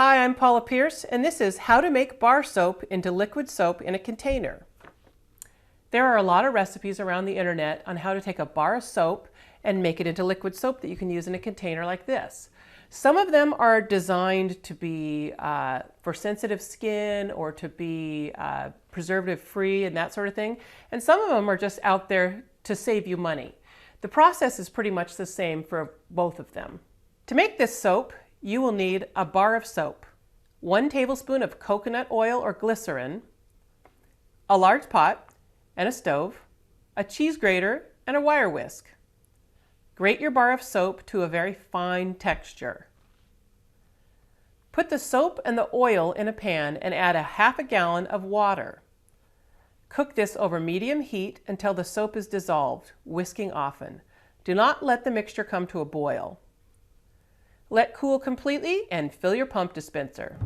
Hi, I'm Paula Pierce, and this is how to make bar soap into liquid soap in a container. There are a lot of recipes around the internet on how to take a bar of soap and make it into liquid soap that you can use in a container like this. Some of them are designed to be for sensitive skin or to be preservative free and that sort of thing. And some of them are just out there to save you money. The process is pretty much the same for both of them. To make this soap, you will need a bar of soap, 1 tablespoon of coconut oil or glycerin, a large pot and a stove, a cheese grater, and a wire whisk. Grate your bar of soap to a very fine texture. Put the soap and the oil in a pan and add a half a gallon of water. Cook this over medium heat until the soap is dissolved, whisking often. Do not let the mixture come to a boil. Let cool completely and fill your pump dispenser.